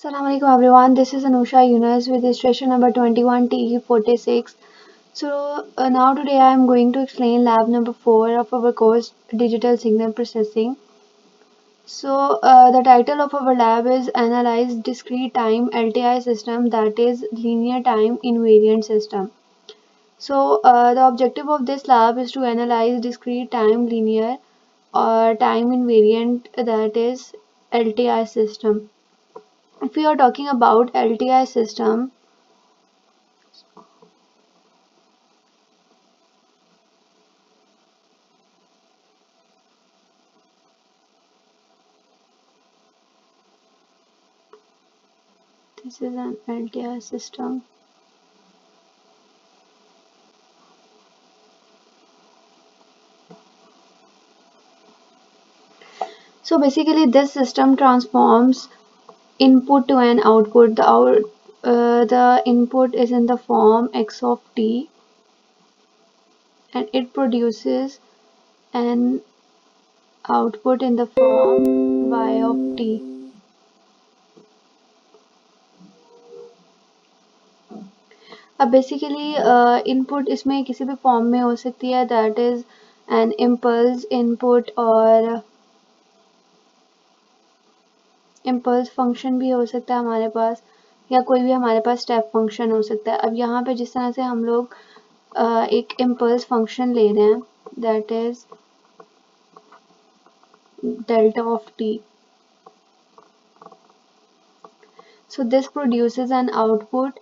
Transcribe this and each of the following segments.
Assalamu alaikum everyone. This is Anusha Yunus with registration number 21TE46. Now today I am going to explain lab number 4 of our course Digital Signal Processing. The title of our lab is Analyze Discrete Time LTI System, that is Linear Time Invariant System. The objective of this lab is to analyze discrete time linear or time invariant, that is LTI system. If we are talking about LTI system, this is an LTI system. So basically this system transforms input to an output. The input is in the form x of t and it produces an output in the form y of t. अब basically input इसमें किसी भी form में हो सकती है, that is an impulse input और impulse function भी हो सकता है हमारे पास, या कोई भी हमारे पास स्टेप फंक्शन हो सकता है. अब यहाँ पे जिस तरह से हम लोग एक इम्पल्स फंक्शन ले रहे हैं, that is delta of T. So this produces an output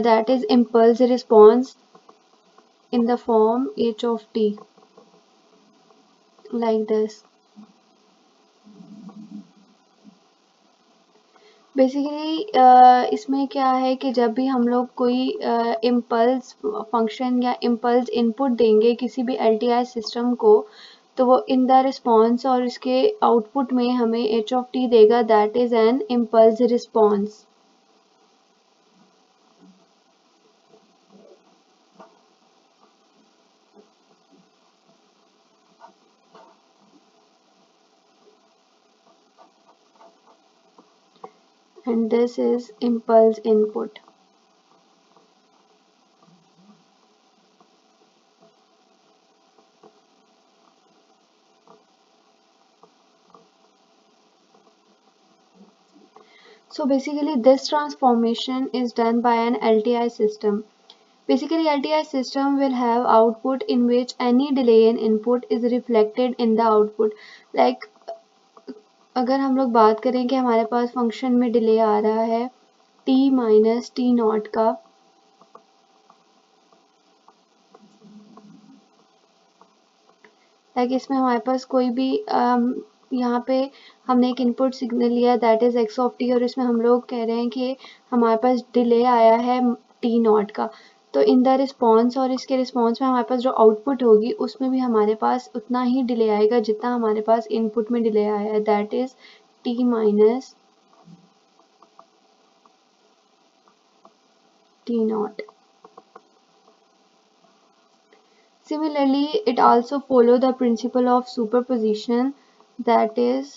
that is impulse response in the form h of t, like this. Basically इसमें क्या है कि जब भी हम लोग कोई इम्पल्स फंक्शन या इम्पल्स इनपुट देंगे किसी भी एलटीआई सिस्टम को, तो वो इन द रिस्पॉन्स और इसके आउटपुट में हमें एच ऑफ टी देगा, that is an impulse response. And this is impulse input. So basically this transformation is done by an LTI system. Basically LTI system will have output in which any delay in input is reflected in the output. Like अगर हम लोग बात करें कि हमारे पास function में delay आ रहा है t माइनस टी नॉट का, लाइक इसमें हमारे पास कोई भी यहाँ पे हमने एक इनपुट सिग्नल लिया that is x of T, और इसमें हम लोग कह रहे हैं कि हमारे पास डिले आया है टी नॉट का. तो इन द रिस्पॉन्स और इसके रिस्पॉन्स में हमारे पास जो आउटपुट होगी उसमें भी हमारे पास उतना ही डिले आएगा जितना हमारे पास इनपुट में डिले आया है, that is T minus T not. Similarly, it also follow the principle of superposition, that is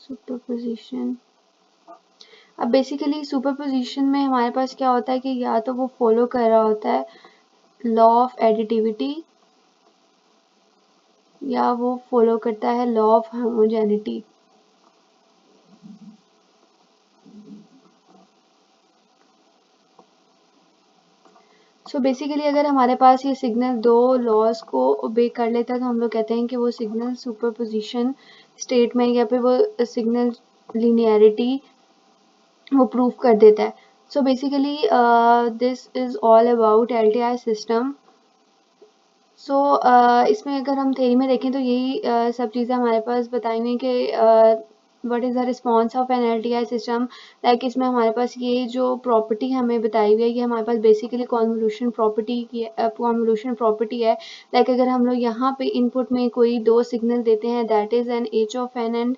superposition. अब बेसिकली सुपरपोजिशन में हमारे पास क्या होता है कि या तो वो फॉलो कर रहा होता है लॉ ऑफ एडिटिविटी या वो फॉलो करता है law of homogeneity. So basically अगर हमारे पास ये सिग्नल दो लॉज को ओबे कर लेता है तो हम लोग कहते हैं कि वो सिग्नल सुपरपोजिशन स्टेट में, या फिर वो सिग्नल लिनियरिटी वो प्रूफ कर देता है. So basically this is all about LTI system. इसमें अगर हम थ्योरी में देखें तो यही सब चीज़ें हमारे पास बताई हुई हैं कि what is the response of an LTI system. Like इसमें हमारे पास ये जो प्रॉपर्टी हमें बताई हुई है ये हमारे पास बेसिकली कॉन्वोल्यूशन प्रॉपर्टी है. लाइक अगर हम लोग यहाँ पे इनपुट में कोई दो सिग्नल देते हैं that is an h of n and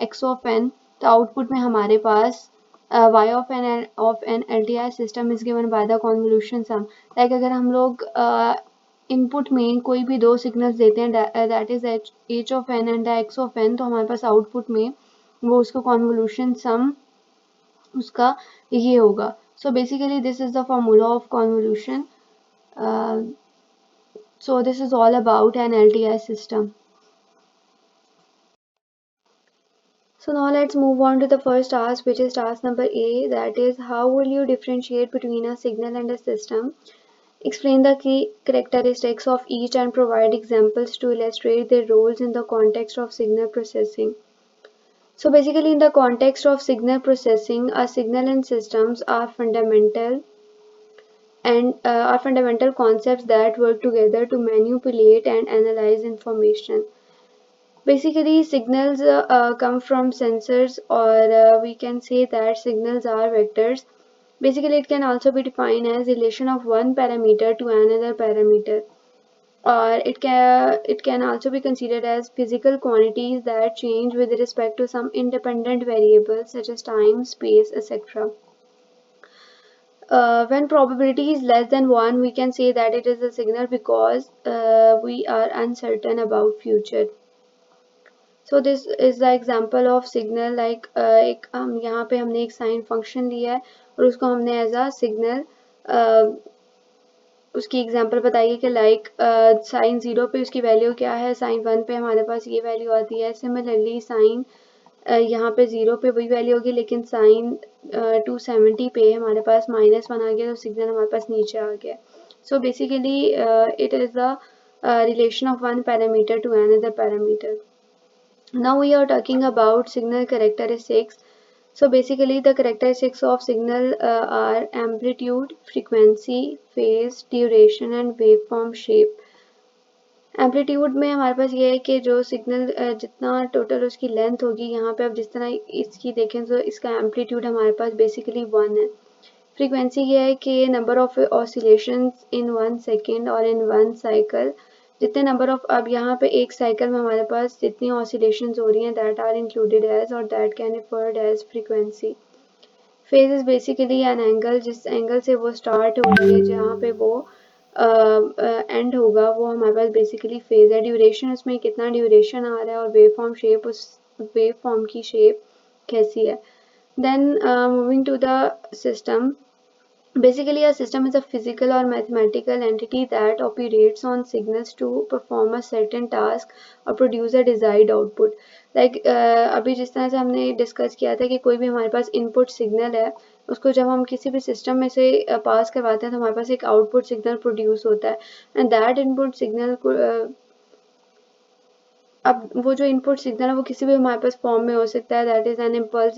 x of n, तो आउटपुट में हमारे पास y of an LTI system is given by the convolution sum. Like अगर हम लोग इनपुट में कोई भी दो सिग्नल्स देते हैं, that is h of n and x of n, तो हमारे पास आउटपुट में वो उसको कॉन्वोल्यूशन सम उसका ये होगा. So basically this is the formula of convolution. So this is all about an LTI system. So now let's move on to the first task, which is task number A, that is how will you differentiate between a signal and a system? Explain the key characteristics of each and provide examples to illustrate their roles in the context of signal processing. So basically in the context of signal processing, a signal and systems are fundamental concepts that work together to manipulate and analyze information. Basically, signals come from sensors, or we can say that signals are vectors. Basically, it can also be defined as relation of one parameter to another parameter, or it can also be considered as physical quantities that change with respect to some independent variables such as time, space, etc. When probability is less than 1, we can say that it is a signal because we are uncertain about future. So this is the example of signal, like एक हम यहाँ पे हमने एक sine function लिया है और उसको हमने एज अ सिग्नल उसकी एग्जांपल बताइए कि लाइक साइन 0 पे उसकी वैल्यू क्या है, साइन 1 पे हमारे पास ये वैल्यू आती है. सिमिलरली साइन यहाँ पे 0 पे वही वैल्यू होगी, लेकिन साइन 270 पे हमारे पास -1 आ गया, तो सिग्नल हमारे पास नीचे आ गया. So basically it is the relation of one parameter to another parameter. Now we are talking about signal characteristics. So basically the characteristics of signal are amplitude, frequency, phase, duration and waveform shape. Amplitude में हमारे पास ये है कि जो signal जितना total उसकी length होगी, यहाँ पे अब जिस तरह इसकी देखें तो इसका एम्पलीट्यूड हमारे पास बेसिकली 1 है. फ्रीक्वेंसी ये है कि number of oscillations in 1 second और इन 1 साइकिल, जितने नंबर ऑफ, अब यहाँ पे एक साइकिल में हमारे पास जितनी ऑसिलेशंस हो रही हैं that are included as or that can referred as frequency. Phase is basically an angle, जिस एंगल से वो स्टार्ट हो रही है जहाँ पे वो एंड होगा, वो हमारे पास बेसिकली फेज है. ड्यूरेशन, उसमें कितना ड्यूरेशन आ रहा है, और वेव फॉर्म शेप, उस वेव फॉर्म की शेप कैसी है. Then moving to the system. Basically, a system is a physical or mathematical entity that operates on signals to perform a certain task or produce a desired output. Like अभी जिस तरह से हमने discuss किया था कि कोई भी हमारे पास इनपुट सिग्नल है, उसको जब हम किसी भी सिस्टम में से पास करवाते हैं तो हमारे पास एक आउटपुट सिग्नल प्रोड्यूस होता है. एंड दैट इनपुट सिग्नल अब वो जो इनपुट सिग्नल है वो किसी भी हमारे पास फॉर्म में हो सकता है, that is an impulse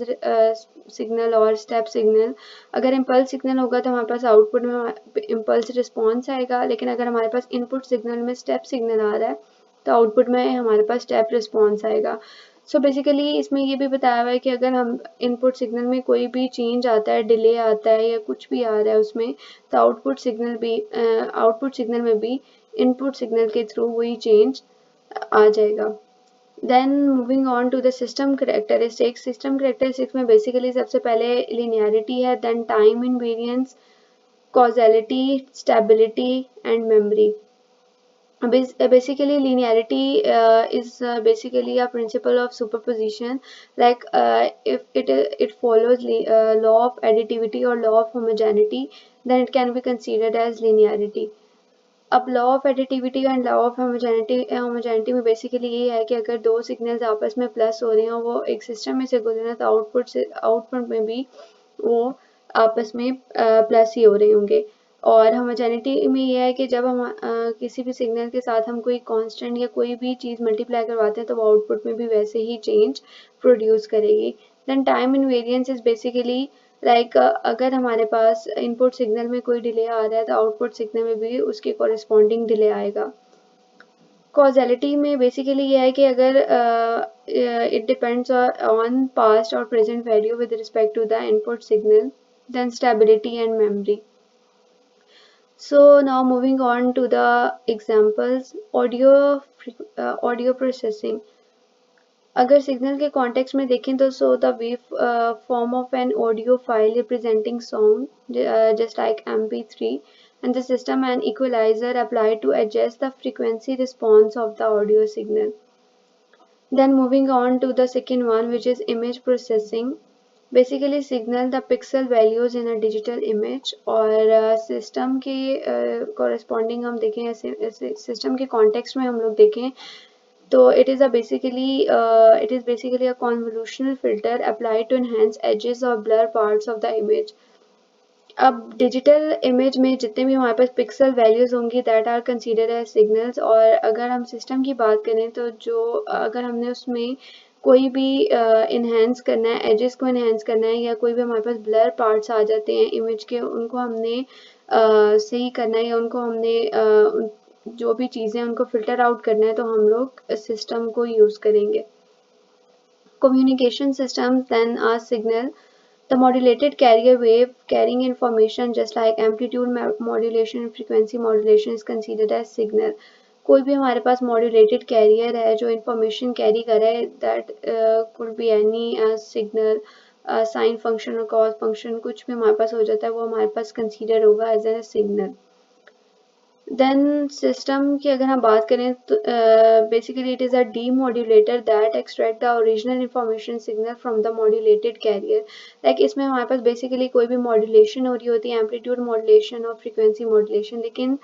signal और स्टेप सिग्नल. अगर इम्पल्स सिग्नल होगा तो हमारे पास आउटपुट में इम्पल्स रिस्पॉन्स आएगा, लेकिन अगर हमारे पास इनपुट सिग्नल में स्टेप सिग्नल आ रहा है तो आउटपुट में हमारे पास स्टेप रिस्पॉन्स आएगा. सो बेसिकली इसमें ये भी बताया हुआ है कि अगर हम इनपुट सिग्नल में कोई भी चेंज आता है, डिले आता है या कुछ भी आ रहा है उसमें, तो आउटपुट सिग्नल में भी इनपुट सिग्नल के थ्रू वही चेंज आ जाएगा. Then moving on to the system characteristics. System characteristics में बेसिकली सबसे पहले लिनियरिटी है, then time invariance, causality, stability and memory. Basically linearity is basically a principle of superposition, like if it follows law of additivity or law of homogeneity, then it can be considered as linearity. अब law of additivity and law of homogeneity में basically ये है कि अगर दो signals आपस में plus हो रहे हैं और वो एक सिस्टम में से गुजरे हैं तो आउटपुट में भी वो आपस में प्लस ही हो रहे होंगे. और होमोजेनिटी में ये है कि जब हम किसी भी सिग्नल के साथ हम कोई कांस्टेंट या कोई भी चीज़ मल्टीप्लाई करवाते हैं तो वो आउटपुट में भी वैसे ही चेंज प्रोड्यूस करेगी. Then time invariance is basically like अगर हमारे पास इनपुट सिग्नल में कोई डिले आ रहा है तो आउटपुट सिग्नल में भी उसके कॉरेस्पॉन्डिंग डिले आएगा. कॉजैलिटी में बेसिकली ये है कि अगर it depends on past or present value with respect to the input signal. Then stability and memory. So now moving on to the examples. Audio processing. अगर सिग्नल के context में देखें तो so the wave form of an audio file representing sound just like MP3, and the system and equalizer applied to adjust the frequency response of the audio signal. Then moving on to the second one, which is image processing. Basically signal the pixel values in a digital image, और system के corresponding हम देखें, ऐसे system के context में हम लोग देखें तो it is basically a convolutional filter applied to enhance edges or blur parts of the image. अब डिजिटल इमेज में जितने भी हमारे पास पिक्सल वैल्यूज होंगी that are considered as signals, और अगर हम सिस्टम की बात करें तो जो अगर हमने उसमें कोई भी इन्हेंस करना है, एजेस को इन्हेंस करना है, या कोई भी हमारे पास ब्लर पार्ट्स आ जाते हैं इमेज के, उनको हमने सही करना है, या उनको हमने जो भी चीज़ें उनको फिल्टर आउट करना है, तो हम लोग सिस्टम को यूज़ करेंगे. Communication systems then are signal. The modulated carrier wave carrying information just like amplitude modulation and frequency modulation is considered as signal. कोई भी हमारे पास modulated carrier है जो information carry कर रहा है, that could be any signal, sine function और cos function, कुछ भी हमारे पास हो जाता है वो हमारे पास consider होगा as a signal. Then system की अगर हम बात करें तो basically it is a demodulator that extract the original information signal from the modulated carrier. Like इसमें हमारे पास बेसिकली कोई भी मॉड्यूलेशन हो रही होती है, एम्पलीट्यूड मॉड्यूलेशन और फ्रीक्वेंसी मॉड्यूलेशन, लेकिन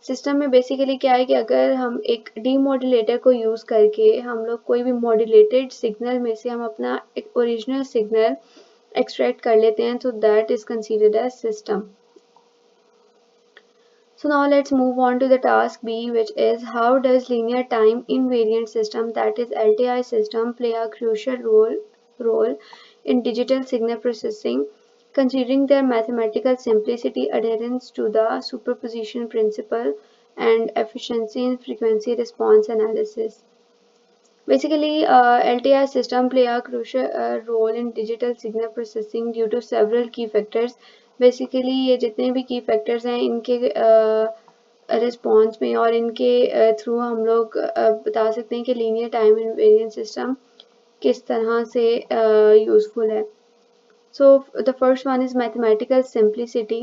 सिस्टम में बेसिकली क्या है कि अगर हम एक डीमोड्यूलेटर को यूज़ करके हम लोग कोई भी मॉड्यूलेटेड सिग्नल में से हम अपना एक ओरिजिनल सिग्नल एक्सट्रैक्ट कर लेते हैं, तो that is considered as system. So now let's move on to the task B, which is how does linear time invariant system, that is LTI system, play a crucial role in digital signal processing, considering their mathematical simplicity, adherence to the superposition principle, and efficiency in frequency response analysis. Basically, LTI system play a crucial role in digital signal processing due to several key factors. Basically ये जितने भी की factors हैं इनके response में और इनके through हम लोग बता सकते हैं कि लीनियर टाइम इनवेरिएंट सिस्टम किस तरह से यूज़फुल है. So the first one is mathematical simplicity.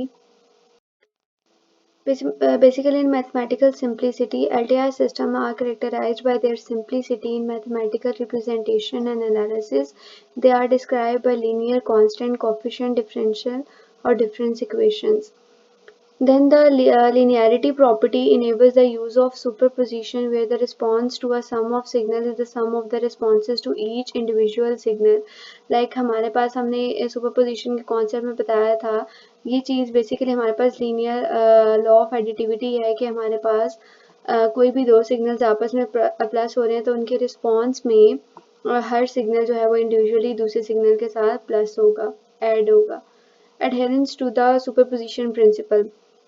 Basically, in mathematical simplicity, LTI systems are characterized by their simplicity in mathematical representation and analysis. They are described by linear, constant, coefficient differential or difference equations. Then the linearity property enables the use of superposition where the response to a sum of signals is the sum of the responses to each individual signal. Like हमारे पास हमने superposition के concept में बताया था, ये चीज़ basically हमारे पास linear law of additivity है कि हमारे पास कोई भी दो signals आपस में plus हो रहे हैं तो उनके response में हर signal जो है वो individually दूसरे signal के साथ plus होगा, add होगा. Adherence to the superposition principle.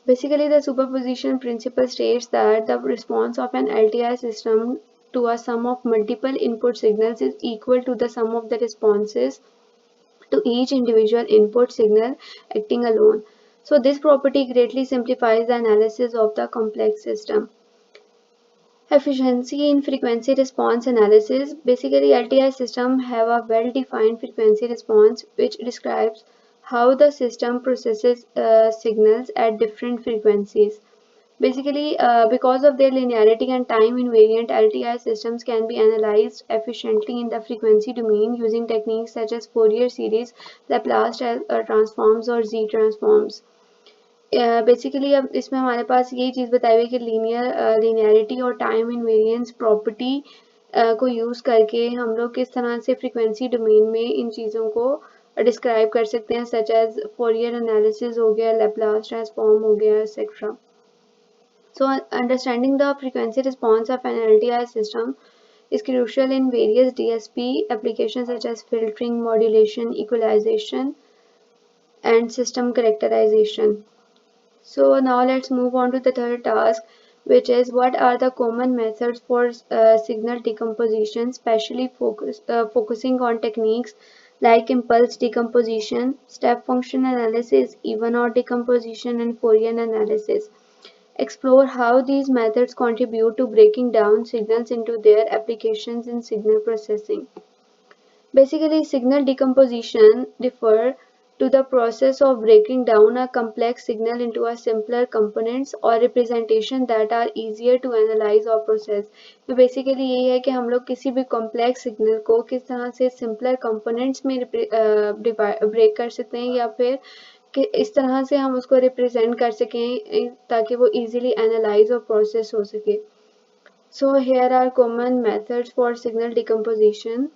Basically, the superposition principle states that the response of an LTI system to a sum of multiple input signals is equal to the sum of the responses to each individual input signal acting alone. So, this property greatly simplifies the analysis of the complex system. Efficiency in frequency response analysis. Basically, LTI systems have a well-defined frequency response which describes how the system processes signals at different frequencies. Basically, because of their linearity and time invariant, LTI systems can be analyzed efficiently in the frequency domain using techniques such as Fourier series, Laplace transforms और Z transforms. Basically अब इसमें हमारे पास यही चीज़ बताई हुई कि linearity और time invariance property को यूज़ करके हम लोग किस तरह से फ्रीक्वेंसी डोमेन में इन चीज़ों को डिस्क्राइब कर सकते हैं, सच एज फोरियर एनालिसिस हो गया, लैप्लास ट्रांसफॉर्म हो गया, etcetera. So understanding the frequency response of an LTI system is crucial in various DSP applications such as filtering, modulation, equalization, and system characterization. So now let's move on to the third task, which is what are the common methods for signal decomposition, especially focusing on techniques like impulse decomposition, step function analysis, even odd decomposition, and Fourier analysis. Explore how these methods contribute to breaking down signals into their applications in signal processing. Basically, signal decomposition differ to the process of breaking down a complex signal into a simpler components or representation that are easier to analyze or process. तो basically यही है कि हम लोग किसी भी complex signal को किस तरह से सिंपलर कंपोनेंट्स में ब्रेक कर सकते हैं या फिर कि इस तरह से हम उसको रिप्रेजेंट कर सकें ताकि वो इजीली एनालाइज और प्रोसेस हो सके. So here are common methods for signal decomposition.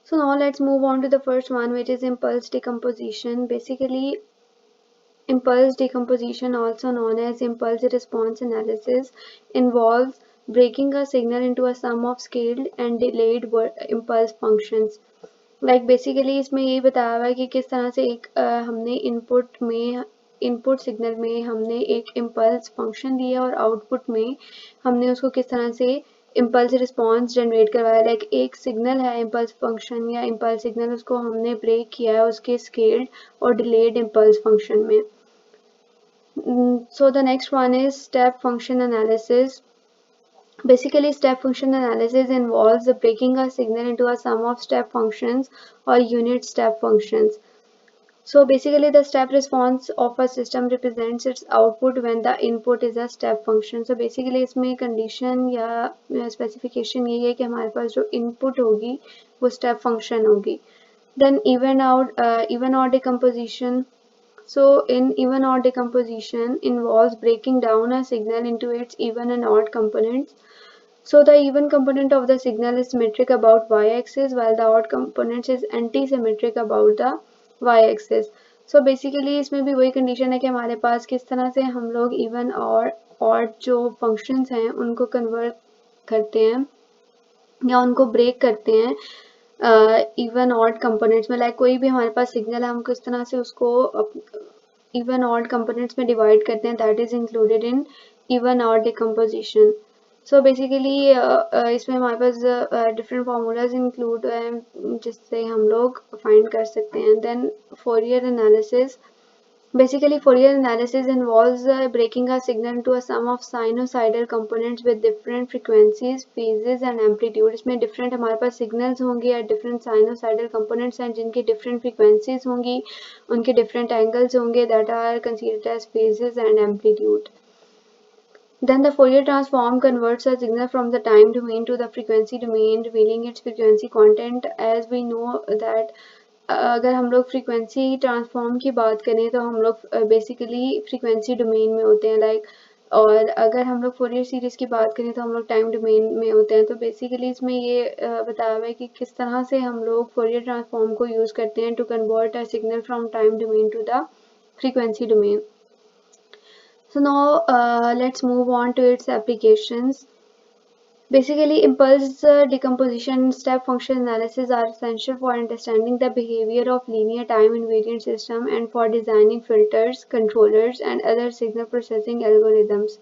So now let's move on to the first one, which is impulse decomposition. Basically, impulse decomposition, also known as impulse response analysis, involves breaking a signal into a sum of scaled and delayed impulse functions. Like basically इसमें यही बताया हुआ है कि किस तरह से एक हमने इनपुट सिग्नल में हमने एक इम्पल्स फंक्शन दिया और आउटपुट में हमने उसको किस तरह से इम्पल्स रिस्पॉन्स जनरेट करवाया. लाइक एक सिग्नल है इम्पल्स फंक्शन या इम्पल्स सिग्नल, उसको हमने ब्रेक किया है उसके स्केल्ड और डिलेड इम्पल्स फंक्शन में. So the next one is step function analysis. Basically, step function analysis involves breaking a signal into a sum of step functions or unit step functions. So basically, the step response of a system represents its output when the input is a step function. So basically, इसमें condition या specification यही है कि हमारे पास जो input होगी वो step function होगी. Then even odd decomposition. So in even odd decomposition involves breaking down a signal into its even and odd components. So the even component of the signal is symmetric about y-axis while the odd component is anti-symmetric about the y-axis. So basically इसमें भी वही condition है कि हमारे पास किस तरह से हम लोग इवन और ऑड जो फंक्शंस हैं उनको कन्वर्ट करते हैं या उनको ब्रेक करते हैं इवन ऑड कंपोनेंट्स में. लाइक कोई भी हमारे पास सिग्नल है हम किस तरह से उसको इवन ऑड कंपोनेंट्स में डिवाइड करते हैं, that is included in even odd decomposition. So basically इसमें हमारे पास डिफरेंट फार्मूलाज इंक्लूड हैं जिससे हम लोग फाइंड कर सकते हैं. Then Fourier analysis. Basically, Fourier analysis involves breaking a signal into a sum of sinusoidal components with different frequencies, phases and amplitude. इसमें different हमारे पास signals होंगे या different sinusoidal components हैं जिनकी different frequencies होंगी, उनके different angles होंगे that are considered as phases and amplitude. Then the Fourier transform converts a signal from the time domain to the frequency domain, revealing its frequency content. As we know that अगर हम लोग frequency transform की बात करें तो हम लोग basically frequency domain में होते हैं लाइक, और अगर हम लोग फोरियर सीरीज़ की बात करें तो हम लोग टाइम डोमेन में होते हैं. तो बेसिकली इसमें ये बताया हुआ है कि किस तरह से हम लोग फोरियर ट्रांसफॉर्म को यूज़ करते हैं to convert a signal from time domain to the frequency domain. So now let's move on to its applications. Basically, impulse decomposition and step function analysis are essential for understanding the behavior of linear time invariant system and for designing filters, controllers, and other signal processing algorithms.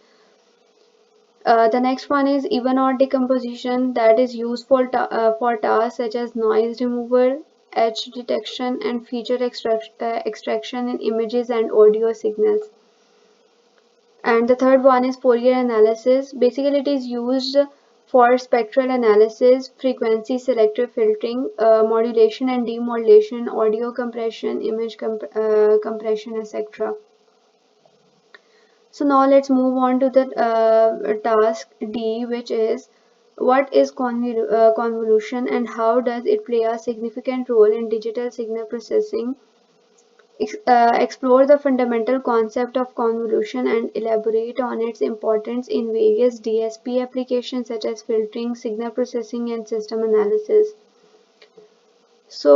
The next one is even odd decomposition, that is useful for tasks such as noise removal, edge detection, and feature extraction in images and audio signals. And the third one is Fourier analysis. Basically, it is used for spectral analysis, frequency selective filtering, modulation and demodulation, audio compression, image compression, etc. So now let's move on to the task D, which is what is convolution and how does it play a significant role in digital signal processing. Explore the fundamental concept of convolution and elaborate on its importance in various DSP applications such as filtering, signal processing, and system analysis. So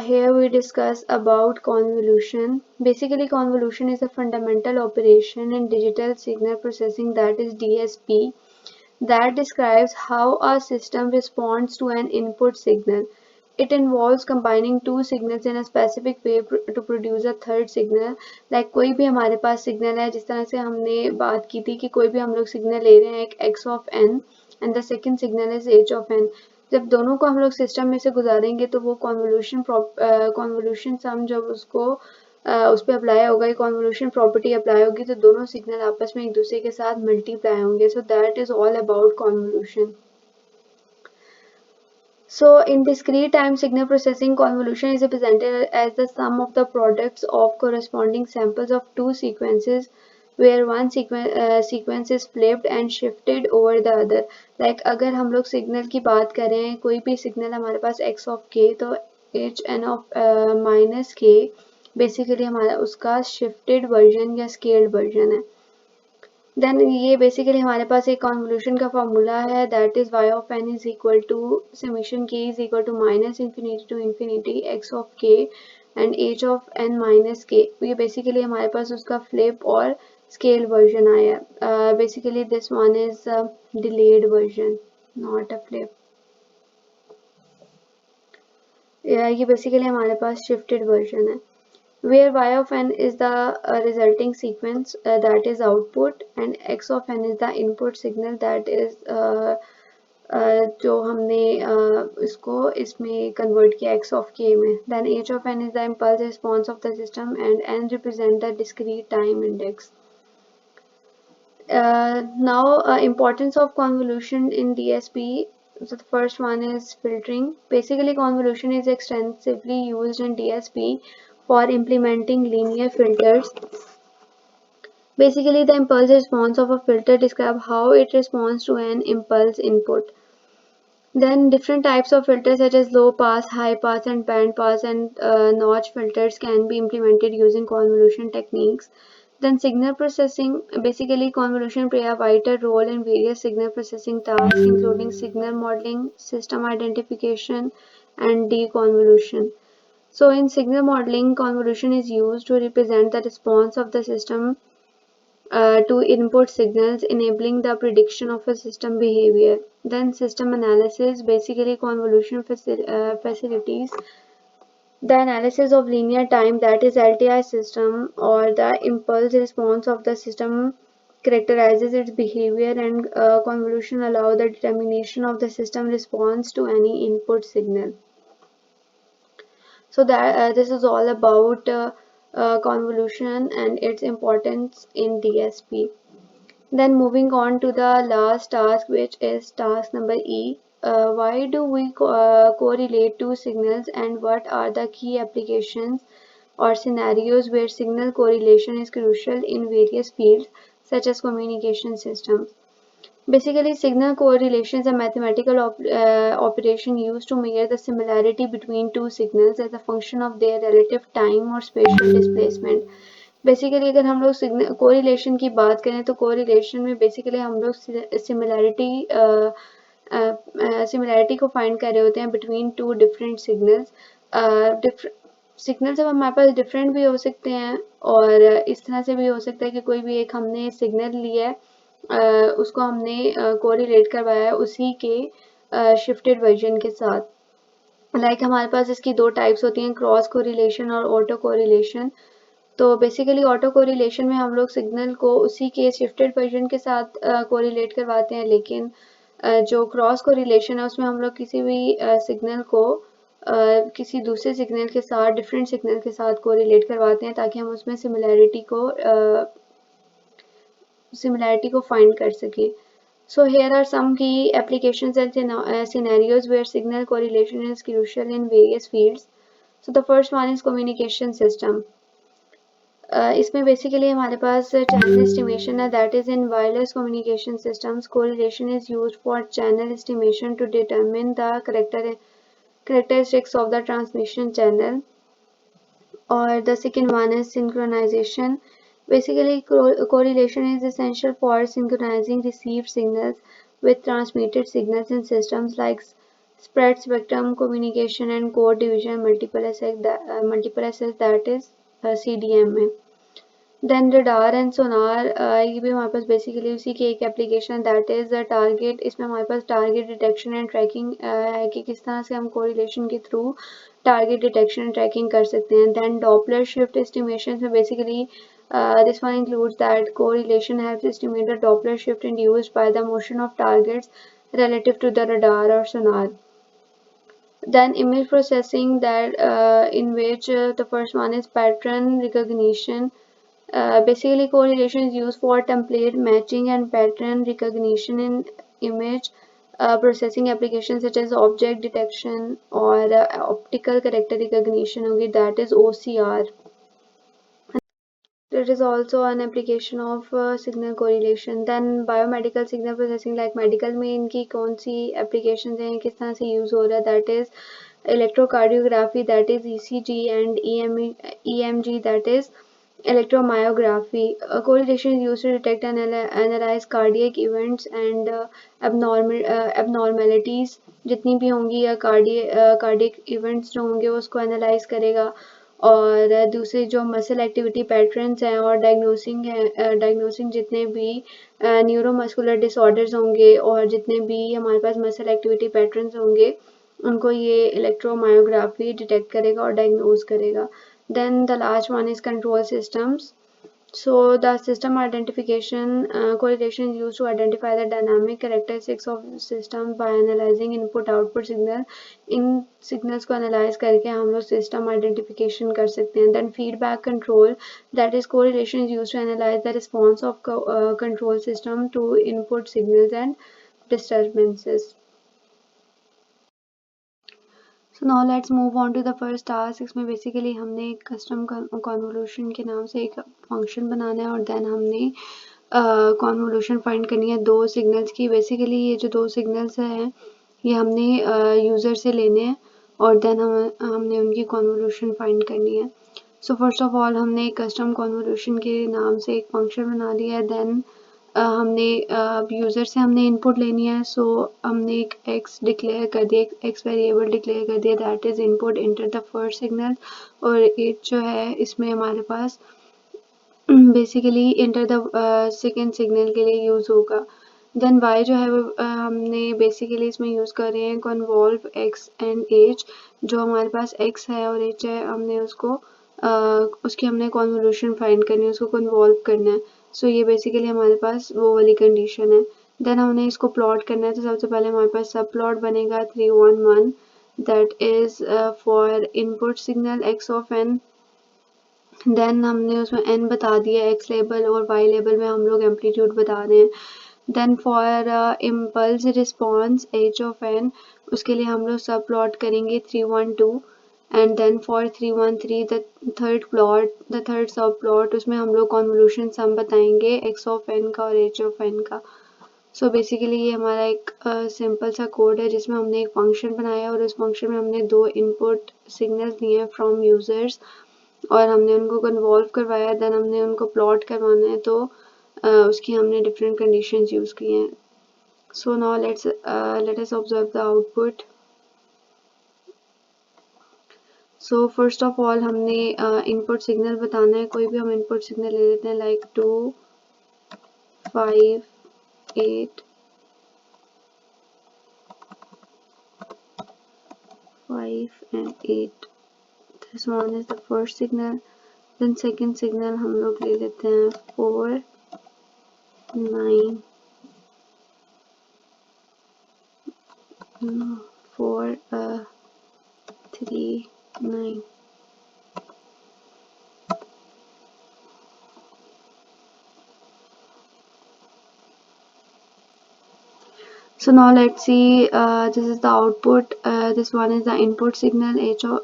here we discuss about convolution. Basically, convolution is a fundamental operation in digital signal processing, that is DSP, that describes how a system responds to an input signal. It involves combining two signals in a specific way to produce a third signal. Like कोई भी हमारे पास signal है, जिस तरह से हमने बात की थी कि कोई भी हम लोग सिग्नल ले रहे हैं एक x of n and the second signal is h of n. जब दोनों को हम लोग सिस्टम में से गुजारेंगे तो वो कॉन्वोल्यूशन सम जब उसको उस पर अप्लाई होगा, कॉन्वोल्यूशन प्रॉपर्टी अप्लाई होगी तो दोनों सिग्नल आपस में एक दूसरे के साथ मल्टीप्लाई होंगे. So that is all about convolution. So in discrete time signal processing, convolution is represented as the sum of the products of corresponding samples of two sequences where one sequence is flipped and shifted over the other. Like अगर हम लोग signal की बात करें, कोई भी signal हमारे पास x of k, तो h n of minus k basically हमारा उसका शिफ्टेड वर्जन या स्केल्ड वर्जन है. देन ये बेसिकली हमारे पास एक कॉन्वोल्यूशन का फॉर्मूला है, that is y of n is equal to summation k is equal to minus infinity to infinity x of k and h of n minus k. ये basically हमारे पास उसका फ्लिप और स्केल वर्जन आया. Basically this one is delayed version, not a flip. ये basically हमारे पास shifted version है, where y of n is the resulting sequence that is output and x of n is the input signal that is जो हमने इसको इसमें convert किया x of k में. Then h of n is the impulse response of the system and n represent the discrete time index. Now importance of convolution in DSP. So the first one is filtering. Basically convolution is extensively used in DSP for implementing linear filters. Basically the impulse response of a filter describes how it responds to an impulse input. Then different types of filters such as low pass, high pass and band pass and notch filters can be implemented using convolution techniques. Then signal processing. Basically convolution play a vital role in various signal processing tasks including signal modeling, system identification and deconvolution. So in signal modeling, convolution is used to represent the response of the system to input signals, enabling the prediction of a system behavior. Then system analysis, basically convolution facilities the analysis of linear time, that is LTI system, or the impulse response of the system characterizes its behavior, and convolution allow the determination of the system response to any input signal. So that this is all about convolution and its importance in DSP. Then moving on to the last task, which is task number E. Why do we correlate two signals and what are the key applications or scenarios where signal correlation is crucial in various fields such as communication systems? Basically, signal correlation is a mathematical operation used to measure the similarity between two signals as a function of their relative time or spatial displacement. Basically अगर हम लोग signal correlation की बात करें तो correlation में basically हम लोग सिमिलैरिटी को फाइंड कर रहे होते हैं between two different signals. Signal जब हमारे पास डिफरेंट भी हो सकते हैं और इस तरह से भी हो सकता है कि कोई भी एक हमने सिग्नल लिया है, उसको हमने कोरिलेट करवाया है उसी के शिफ्टेड वर्जन के साथ. लाइक हमारे पास इसकी दो टाइप्स होती हैं, क्रॉस कोरिलेशन और ऑटो कोरिलेशन. तो बेसिकली ऑटो कोरिलेशन में हम लोग सिग्नल को उसी के शिफ्टेड वर्जन के साथ कोरिलेट करवाते हैं, लेकिन जो क्रॉस कोरिलेशन है उसमें हम लोग किसी भी सिग्नल को किसी दूसरे सिग्नल के साथ, डिफरेंट सिग्नल के साथ कोरिलेट करवाते हैं ताकि हम उसमें सिमिलैरिटी को फाइंड कर सके. So here are some key applications and scenarios where signal correlation is crucial in various fields. So the first one is communication system. इसमें बेसिकली हमारे पास चैनल एस्टिमेशन है, that is in wireless communication systems. Correlation is used for channel estimation to determine the characteristics of the transmission channel. Or the second one is synchronization. Basically correlation is essential for synchronizing received signals with transmitted signals in systems like spread spectrum communication and code division multiple access, that is CDMA. Then radar and sonar, ये भी हमारे पास basically उसी की एक application that is target. इसमें हमारे पास टारगेट डिटेक्शन एंड ट्रैकिंग है कि किस तरह से हम कोरिलेशन के through target detection and tracking कर सकते हैं. देन डॉपलर शिफ्ट एस्टिमेशन में basically this one includes that correlation helps estimate the Doppler shift induced by the motion of targets relative to the radar or sonar. Then image processing, that in which the first one is pattern recognition. Basically correlation is used for template matching and pattern recognition in image processing applications such as object detection or optical character recognition होगी, that is OCR. It is also an application of signal correlation. Then biomedical signal processing, like medical में इनकी कौन सी applications हैं, किस तरह से use हो रहा है, that is electrocardiography, that is ECG, and EMG, that is electromyography. Correlation is used to detect and analyze cardiac events and abnormalities जितनी भी होंगी या cardiac events जो होंगे उसको analyze करेगा. और दूसरे जो मसल एक्टिविटी पैटर्न्स हैं और डायग्नोसिंग जितने भी न्यूरोमस्कुलर डिसऑर्डर्स होंगे और जितने भी हमारे पास मसल एक्टिविटी पैटर्न्स होंगे उनको ये इलेक्ट्रोमायोग्राफी डिटेक्ट करेगा और डायग्नोज करेगा. Then the last one is control systems. So the system identification correlation is used to identify the dynamic characteristics of system by analyzing input-output signal. In signals को analyze करके हम लोग system identification कर सकते हैं. Then feedback control, that is correlation is used to analyze the response of control system to input signals and disturbances. So now let's move on to the first task. इसमें basically हमने एक custom convolution के नाम से एक function बनाना है और then हमने convolution find करनी है दो signals की. Basically ये जो दो signals हैं ये हमने user से लेने हैं और then हमने उनकी convolution find करनी है. So first of all हमने custom convolution के नाम से एक function बना लिया है. Then हमने यूज़र से हमने इनपुट लेनी है. सो हमने एक x डिक्लेयर कर दिया, x वेरिएबल डिक्लेयर कर दिया, that is input enter the first signal. और एट जो है इसमें हमारे पास basically enter the second signal के लिए यूज़ होगा. देन y जो है वो हमने बेसिकली इसमें यूज़ कर रहे हैं कन्वॉल्व x एंड h. जो हमारे पास x है और h है हमने उसको उसकी हमने कन्वोल्यूशन फाइंड करनी है, उसको कन्वॉल्व करना है. सो ये बेसिकली हमारे पास वो वाली कंडीशन है. देन हमने इसको प्लॉट करना है. तो सबसे पहले हमारे पास सब प्लॉट बनेगा 3 1 1, that is for input signal x of n. Then हमने उसमें n बता दिया x लेबल और y लेबल में हम लोग एम्पलीट्यूड बता रहे हैं. Then for impulse response h of n, उसके लिए हम लोग सब प्लॉट करेंगे 3 1 2. and then for 3 1 3 the third sub plot उसमें हम लोग convolution sum बताएंगे x of n का और h of n का. So basically ये हमारा एक सिंपल सा कोड है जिसमें हमने एक फंक्शन बनाया और उस फंक्शन में हमने दो इनपुट सिग्नल्स दिए हैं फ्रॉम यूजर्स और हमने उनको कन्वॉल्व करवाया. देन हमने उनको प्लॉट करवाना है तो उसकी हमने डिफरेंट कंडीशंस यूज़ की हैं. So now let us observe the output. So first of all हमने इनपुट सिग्नल बताना है. कोई भी हम इनपुट सिग्नल ले लेते हैं like 2 5 8 5 and 8. This one is the first signal. Then second signal हम लोग ले लेते हैं 4 9 4 3 9. So now let's see, this is the output, this one is the input signal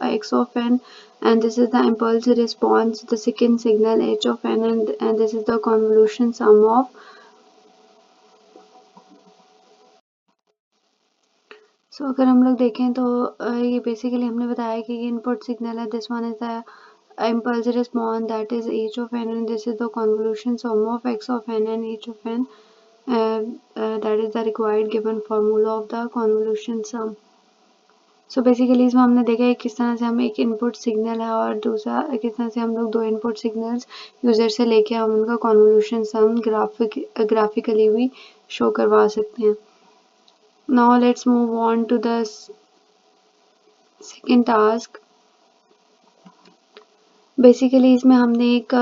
x of n, and this is the impulse response, the second signal h of n, and this is the convolution sum of. So अगर हम लोग देखें तो ये basically हमने बताया कि ये इनपुट सिग्नल है. This one is the impulse response, that is h of n, and this is the convolution sum of x of n and h of n. That is the required given formula of the convolution sum. So basically इसमें हमने देखा है किस तरह से हम एक input signal है और दूसरा किस तरह से हम लोग दो इनपुट सिग्नल्स यूज़र से लेके हम उनका कन्वोल्यूशन सम ग्राफिकली भी शो करवा सकते हैं. Now let's move on to the second task. Basically इसमें हमने एक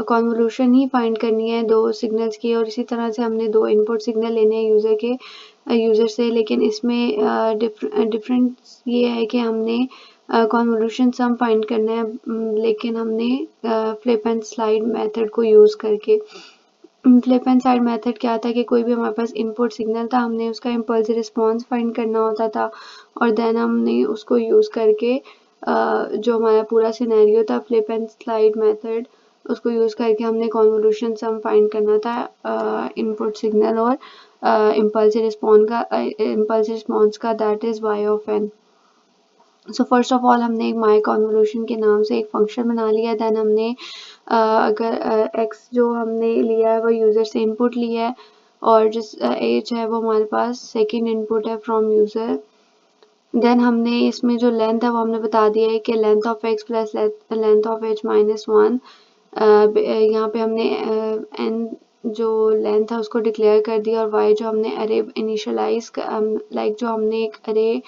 कन्वोल्यूशन ही फाइंड करनी है दो सिग्नल्स की और इसी तरह से हमने दो इनपुट सिग्नल लेने हैं यूज़र से. लेकिन इसमें डिफरेंस ये है कि हमने कन्वोल्यूशन सम फाइंड करना है लेकिन हमने फ्लिप एंड स्लाइड मेथड को यूज़ करके. फ्लिप एंड साइड मेथड क्या था कि कोई भी हमारे पास इनपुट सिग्नल था, हमने उसका इम्पल्स रिस्पॉन्स फाइंड करना होता था और देन हमने उसको यूज़ करके जो हमारा पूरा सिनेरियो था फ्लिप एंड स्लाइड मेथड, उसको यूज़ करके हमने कॉन्वोल्यूशन सम फाइंड करना था इनपुट सिग्नल और इम्पल्स रिस्पॉन्स का, that is y of n। So first of all हमने एक माई कॉन्वोल्यूशन के नाम से एक फंक्शन बना लिया। देन हमने अगर x जो हमने लिया है वो यूज़र से इनपुट लिया है और जिस एज है वो हमारे पास सेकंड इनपुट है फ्रॉम यूज़र। देन हमने इसमें जो लेंथ है वो हमने बता दिया है कि length of x plus length of h minus 1। यहाँ पे हमने n जो लेंथ है उसको डिक्लेयर कर दिया और y जो हमने अरे इनिशियलाइज लाइक जो हमने एक अरे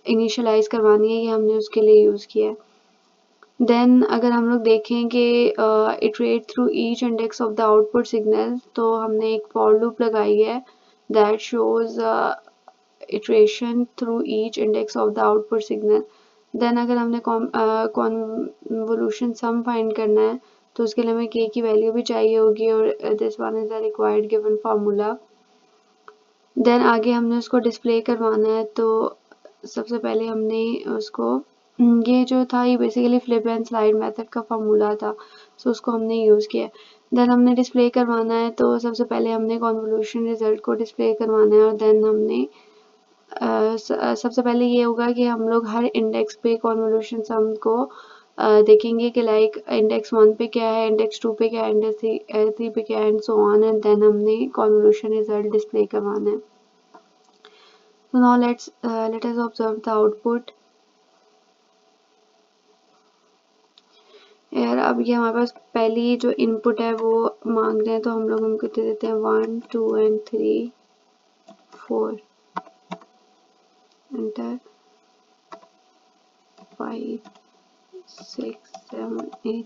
इनिशियलाइज करवानी है ये हमने उसके लिए यूज़ किया है। देन अगर हम लोग देखें कि iterate through each index of the output signal, तो हमने एक फॉर लूप लगाई है that shows iteration through each index of the output signal. Then अगर हमने कॉन्वोल्यूशन सम फाइंड करना है तो उसके लिए हमें k की वैल्यू भी चाहिए होगी और this one is the required given formula. Then आगे हमने उसको डिस्प्ले करवाना है, तो सबसे पहले हमने उसको ये जो था ये basically flip and slide method का फार्मूला था, सो उसको हमने यूज़ किया। देन हमने डिस्प्ले करवाना है तो सबसे पहले हमने कॉन्वोल्यूशन रिजल्ट को डिस्प्ले करवाना है और देन हमने सबसे पहले ये होगा कि हम लोग हर इंडेक्स पे कॉन्वोल्यूशन सम को देखेंगे कि लाइक इंडेक्स 1 पे क्या है, इंडेक्स 2 पे क्या है, इंडेक्स 3 पे क्या है and so on, and then हमने कॉन्वोल्यूशन रिजल्ट डिस्प्ले करवाना है। So now let us observe the output। यार अब ये हमारे पास पहली जो इनपुट है वो मांग रहे हैं, तो हम लोग उनको दे देते हैं 1 2 and 3 4, एंटर 5 6 7 8।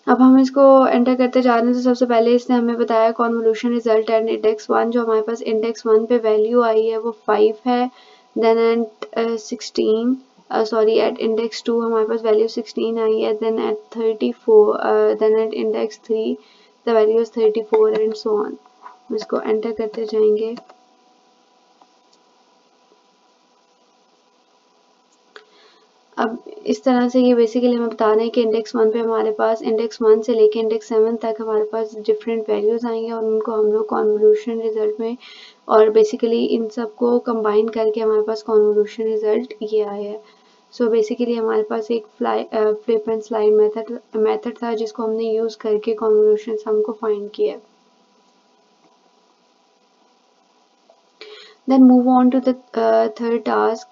अब हम इसको एंटर करते जा रहे हैं, तो सबसे पहले इसने हमें बताया कॉन्वोल्यूशन रिजल्ट एंड इंडेक्स 1, जो हमारे पास इंडेक्स 1 पे वैल्यू आई है वो 5 है। Then at 16 sorry at index 2 हमारे पास वैल्यू 16 आई है। Then at 34 then at index 3 the value is 34 and so on. इसको एंटर करते जाएंगे। अब इस तरह से ये बेसिकली हमें बता रहे हैं कि इंडेक्स 1 पे हमारे पास इंडेक्स 1 से लेके इंडेक्स 7 तक हमारे पास डिफरेंट वैल्यूज़ आएंगे और उनको हम लोग कॉन्वोल्यूशन रिजल्ट में और बेसिकली इन सबको कंबाइन करके हमारे पास कॉन्वोल्यूशन रिजल्ट ये आया है। सो बेसिकली हमारे पास एक फ्लिप एंड स्लाइड मेथड था जिसको हमने यूज़ करके कॉन्वोल्यूशन सम को फाइंड किया। Then move on to the third task.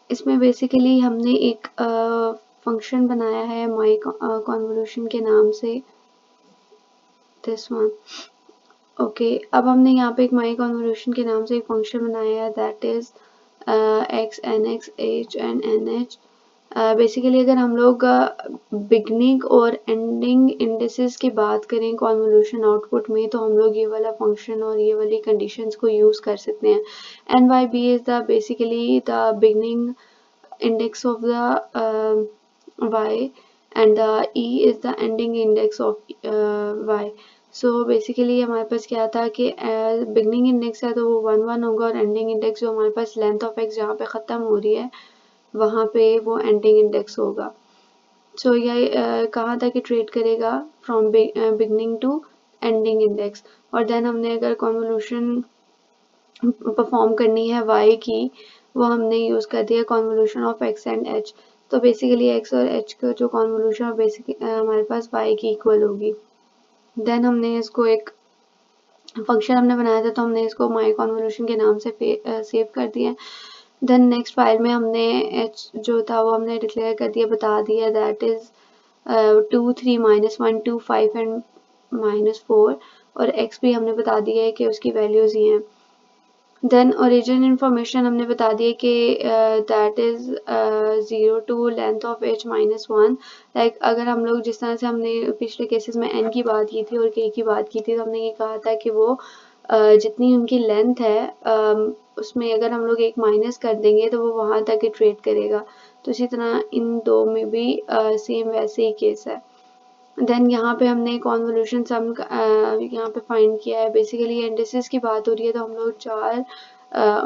इसमें बेसिकली हमने एक फंक्शन बनाया है माई कॉन्वोल्यूशन के नाम से, दिस वन। ओके, अब हमने यहाँ पे एक माई कॉन्वोल्यूशन के नाम से एक फंक्शन बनाया है that is x n x h and n h. Basically अगर हम लोग बिगनिंग और एंडिंग इंडिसेस की बात करें कॉन्वोल्यूशन आउटपुट में, तो हम लोग ये वाला फंक्शन और ये वाली कंडीशंस को यूज़ कर सकते हैं। N y b is the basically the beginning index of the y and the e is the ending index of y। so basically हमारे पास क्या था कि beginning index है तो वो 1 1 होगा और ending index जो हमारे पास length of x जहाँ पे ख़त्म हो रही है वहाँ पे वो ending index होगा। so ये कहाँ तक इटरेट करेगा from beginning to ending index। और then हमने अगर convolution परफॉर्म करनी है y की, वो हमने यूज़ कर दिया convolution of x and h। तो बेसिकली x और h का जो कॉन्वोल्यूशन हमारे पास y की इक्वल होगी। देन हमने इसको एक फंक्शन हमने बनाया था तो हमने इसको माई कॉन्वोल्यूशन के नाम से सेव कर दिया। देन नेक्स्ट फाइल में हमने h जो था वो हमने डिक्लेयर कर दिया, बता दिया दैट इज़ 2 3 -1 2 5 एंड -4 और x भी हमने बता दिया है कि उसकी वैल्यूज़ ही हैं। देन ओरिजिन इंफॉर्मेशन हमने बता दिया कि that is 0 to length of h -1। Like अगर हम लोग जिस तरह से हमने पिछले केसेस में n की बात की थी और k की बात की थी, तो हमने ये कहा था कि वो जितनी उनकी लेंथ है उसमें अगर हम लोग एक माइनस कर देंगे तो वो वहाँ तक इटरेट करेगा। तो इसी तरह इन दो में भी सेम वैसे ही केस है। देन यहाँ पे हमने कॉन्वोल्यूशन सम यहाँ पे फाइंड किया है। बेसिकली इंडिसेस की बात हो रही है तो हम लोग चार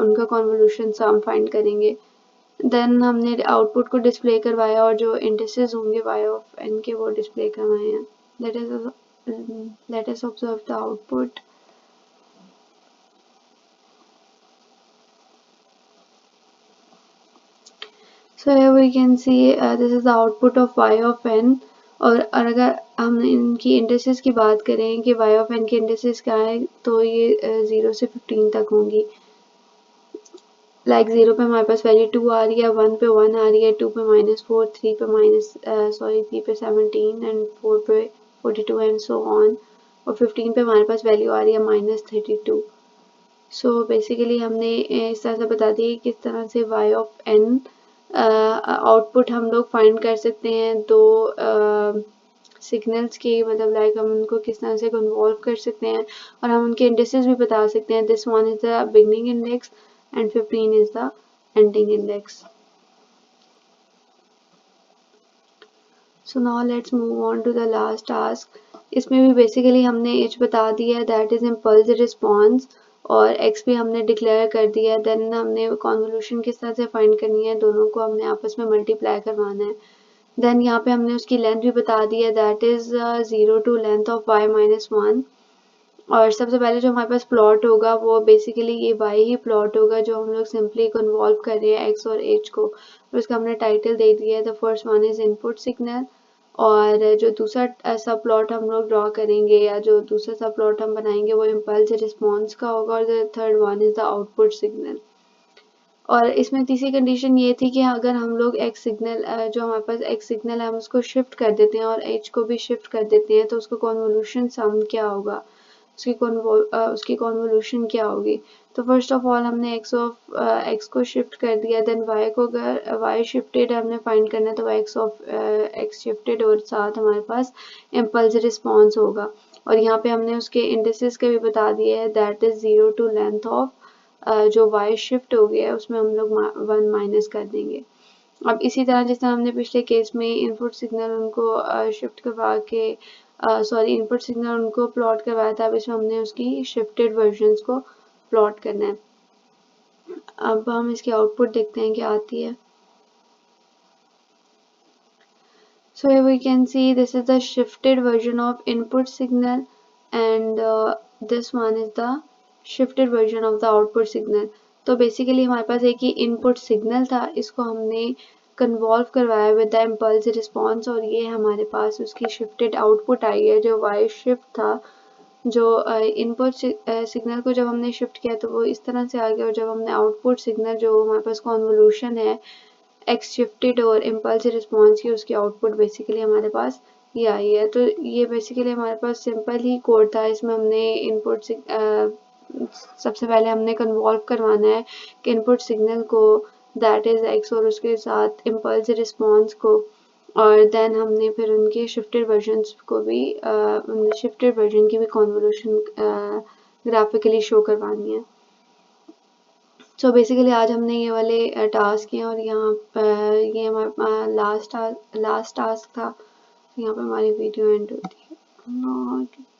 उनका कॉन्वोल्यूशन सम फाइंड करेंगे। देन हमने आउटपुट को डिस्प्ले करवाया और जो इंडिसेस होंगे y ऑफ n के वो डिस्प्ले करवाए हैं। Let us observe the output. So here we can see this is the output of y of n। और अगर हम इनकी इंडिसेस की बात करें कि y of n की इंडिसेस क्या है तो ये 0 से 15 तक होंगी। लाइक 0 पे हमारे पास वैल्यू 2 आ रही है, 1 पे 1 आ रही है, 2 पे -4, 3 पे 17 एंड 4 पे 42 एंड सो ऑन, और 15 पे हमारे पास वैल्यू आ रही है -32। सो बेसिकली हमने इस तरह से बता दिया किस तरह से y ऑफ n आउटपुट हम लोग फाइंड कर सकते हैं दो सिग्नल्स की, मतलब लाइक हम उनको किस तरह से कन्वॉल्व कर सकते हैं और हम उनके इंडिसेस भी बता सकते हैं। This one is the beginning index and 15 is the ending index. So now let's move on to the last task. इसमें भी बेसिकली हमने h बता दिया है, दैट इज इम्पल्स रिस्पॉन्स, और x भी हमने डिक्लेयर कर दिया है। देन हमने कॉन्वोल्यूशन किस तरह से फाइंड करनी है, दोनों को हमने आपस में मल्टीप्लाई करवाना है। देन यहाँ पे हमने उसकी लेंथ भी बता दी है, that is 0 to length of y - 1। और सबसे पहले जो हमारे पास प्लॉट होगा वो बेसिकली ये y ही प्लॉट होगा जो हम लोग सिंपली कन्वॉल्व कर रहे हैं x और h को, और उसका हमने टाइटल दे दिया है the first one is input signal. और जो दूसरा सब प्लॉट हम लोग ड्रॉ करेंगे या जो दूसरा सब प्लॉट हम बनाएंगे वो इम्पल्स रिस्पॉन्स का होगा, और the third one is the output signal. और इसमें तीसरी कंडीशन ये थी कि अगर हम लोग x सिग्नल जो हमारे पास x सिग्नल है हम उसको शिफ्ट कर देते हैं और h को भी शिफ्ट कर देते हैं तो उसका कॉन्वोल्यूशन सम क्या होगा, उसकी कॉन्वोल्यूशन क्या होगी। तो फर्स्ट ऑफ ऑल हमने x को शिफ्ट कर दिया। देन y को अगर y शिफ्टेड हमने फाइंड करना है तो x ऑफ x शिफ्टेड और साथ हमारे पास इम्पल्स रिस्पॉन्स होगा। और यहाँ पे हमने उसके इंडिसेस के भी बता दिए हैं, that is 0 to length of जो y शिफ्ट हो गया है उसमें हम लोग 1 माइनस कर देंगे। अब इसी तरह जिस तरह हमने पिछले केस में इनपुट सिग्नल उनको शिफ्ट करवा के इनपुट सिग्नल उनको प्लॉट करवाया था, अब इसमें हमने उसकी शिफ्टेड वर्जन्स को प्लॉट करना है। अब हम इसकी आउटपुट देखते हैं क्या आती है। So here we can see this is the shifted version of input signal and this one is the shifted version of the output signal। तो बेसिकली हमारे पास एक ही इनपुट सिग्नल था, इसको हमने कन्वॉल्व करवाया विद द इम्पल्स रिस्पॉन्स, और ये हमारे पास उसकी शिफ्टेड आउटपुट आई है जो वाई शिफ्ट था। जो इनपुट सिग्नल को जब हमने शिफ्ट किया तो वो इस तरह से आ गया, और जब हमने आउटपुट सिग्नल जो हमारे पास कॉन्वोल्यूशन है एक्स शिफ्टेड और इम्पल्स रिस्पॉन्स की, उसकी आउटपुट बेसिकली हमारे पास ये आई है। तो ये बेसिकली हमारे पास सिंपल ही कोड था। इसमें हमने इनपुट सबसे पहले हमने कन्वॉल्व करवाना है कि इनपुट सिग्नल को दैट इज एक्स और उसके साथ इम्पल्स रिस्पॉन्स को, और देन हमने फिर उनके शिफ्टेड वर्जन्स को भी शिफ्टेड वर्जन की भी कॉन्वोल्यूशन ग्राफिकली शो करवानी है। सो बेसिकली आज हमने ये वाले टास्क किए और यहाँ ये हमारा लास्ट टास्क था। यहाँ पे हमारी वीडियो एंड होती है।